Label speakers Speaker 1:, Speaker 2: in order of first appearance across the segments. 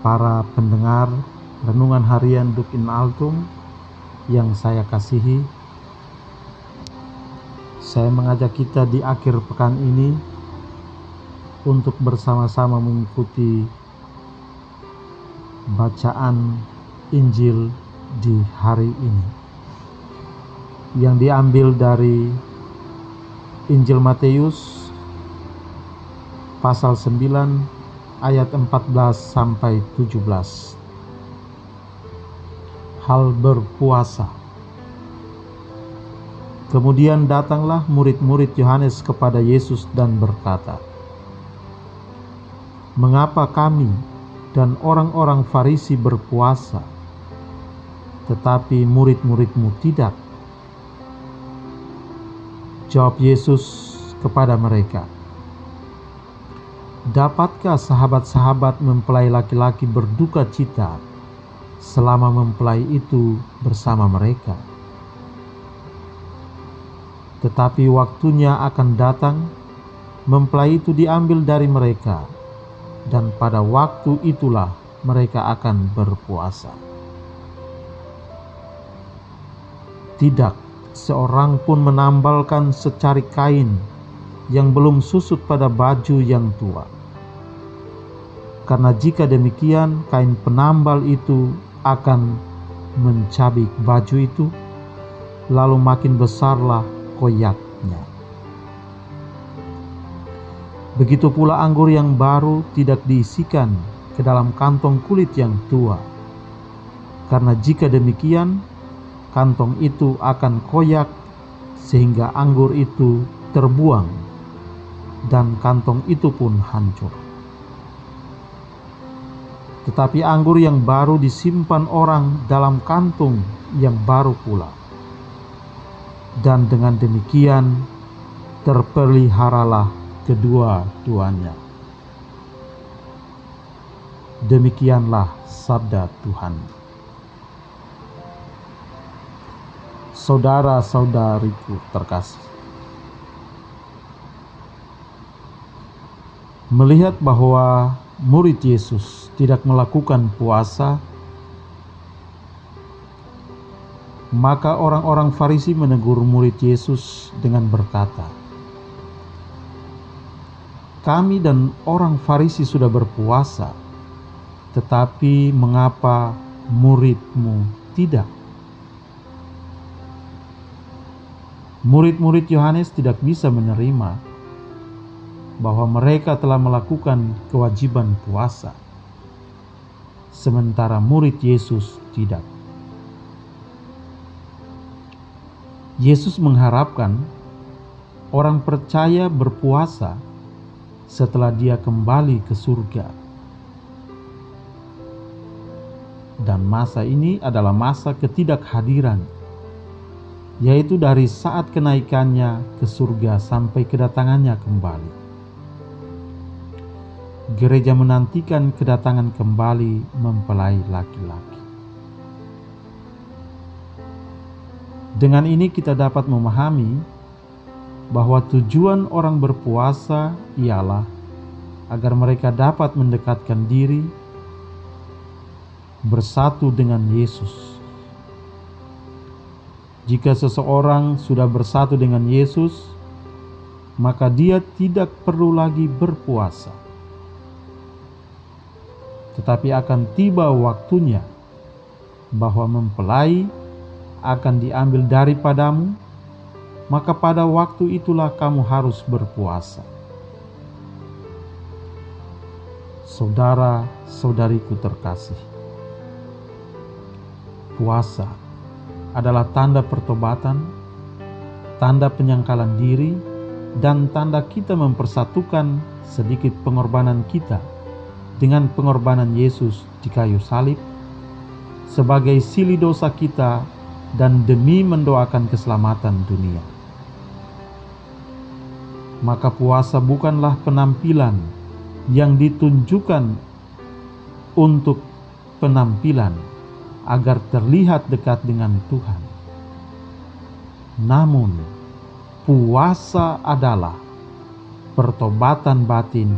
Speaker 1: para pendengar Renungan Harian Duk in Altum yang saya kasihi, saya mengajak kita di akhir pekan ini untuk bersama-sama mengikuti bacaan Injil di hari ini yang diambil dari Injil Matius pasal 9 ayat 14 sampai 17. Hal berpuasa. Kemudian datanglah murid-murid Yohanes kepada Yesus dan berkata, "Mengapa kami dan orang-orang Farisi berpuasa, tetapi murid-murid-mu tidak?" Jawab Yesus kepada mereka, "Dapatkah sahabat-sahabat mempelai laki-laki berduka cita selama mempelai itu bersama mereka? Tetapi waktunya akan datang, mempelai itu diambil dari mereka, dan pada waktu itulah mereka akan berpuasa. Tidak seorang pun menambalkan secarik kain yang belum susut pada baju yang tua. Karena jika demikian, kain penambal itu akan mencabik baju itu, lalu makin besarlah koyaknya. Begitu pula anggur yang baru tidak diisikan ke dalam kantong kulit yang tua. Karena jika demikian, kantong itu akan koyak sehingga anggur itu terbuang, dan kantong itu pun hancur. Tetapi anggur yang baru disimpan orang dalam kantung yang baru pula, dan dengan demikian terpeliharalah kedua-duanya." Demikianlah sabda Tuhan. Saudara-saudariku terkasih, melihat bahwa murid Yesus tidak melakukan puasa, maka orang-orang Farisi menegur murid Yesus dengan berkata, "Kami dan orang Farisi sudah berpuasa, tetapi mengapa murid-mu tidak?" Murid-murid Yohanes tidak bisa menerima bahwa mereka telah melakukan kewajiban puasa, sementara murid Yesus tidak. Yesus mengharapkan orang percaya berpuasa setelah dia kembali ke surga. Dan masa ini adalah masa ketidakhadiran, yaitu dari saat kenaikannya ke surga sampai kedatangannya kembali. Gereja menantikan kedatangan kembali mempelai laki-laki. Dengan ini kita dapat memahami bahwa tujuan orang berpuasa ialah agar mereka dapat mendekatkan diri bersatu dengan Yesus. Jika seseorang sudah bersatu dengan Yesus, maka dia tidak perlu lagi berpuasa. Tetapi akan tiba waktunya bahwa mempelai akan diambil daripadamu, maka pada waktu itulah kamu harus berpuasa. Saudara-saudariku terkasih, puasa adalah tanda pertobatan, tanda penyangkalan diri, dan tanda kita mempersatukan sedikit pengorbanan kita dengan pengorbanan Yesus di kayu salib sebagai sili dosa kita dan demi mendoakan keselamatan dunia. Maka puasa bukanlah penampilan yang ditunjukkan untuk penampilan agar terlihat dekat dengan Tuhan. Namun, puasa adalah pertobatan batin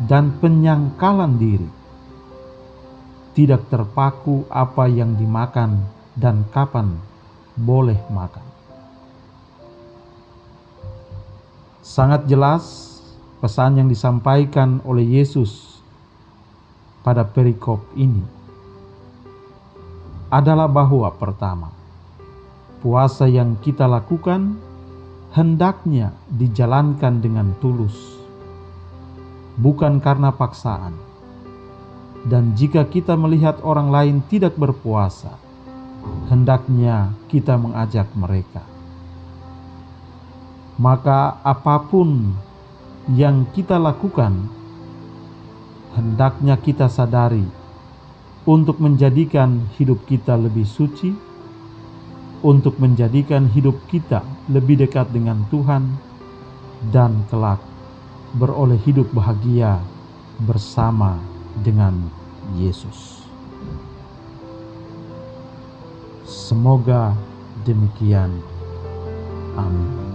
Speaker 1: dan penyangkalan diri. tidak terpaku apa yang dimakan dan kapan boleh makan. Sangat jelas pesan yang disampaikan oleh Yesus pada perikop ini adalah bahwa pertama, puasa yang kita lakukan hendaknya dijalankan dengan tulus, bukan karena paksaan. Dan jika kita melihat orang lain tidak berpuasa, hendaknya kita mengajak mereka. Maka apapun yang kita lakukan, hendaknya kita sadari untuk menjadikan hidup kita lebih suci, untuk menjadikan hidup kita lebih dekat dengan Tuhan, dan kelak beroleh hidup bahagia bersama dengan Yesus. Semoga demikian. Amin.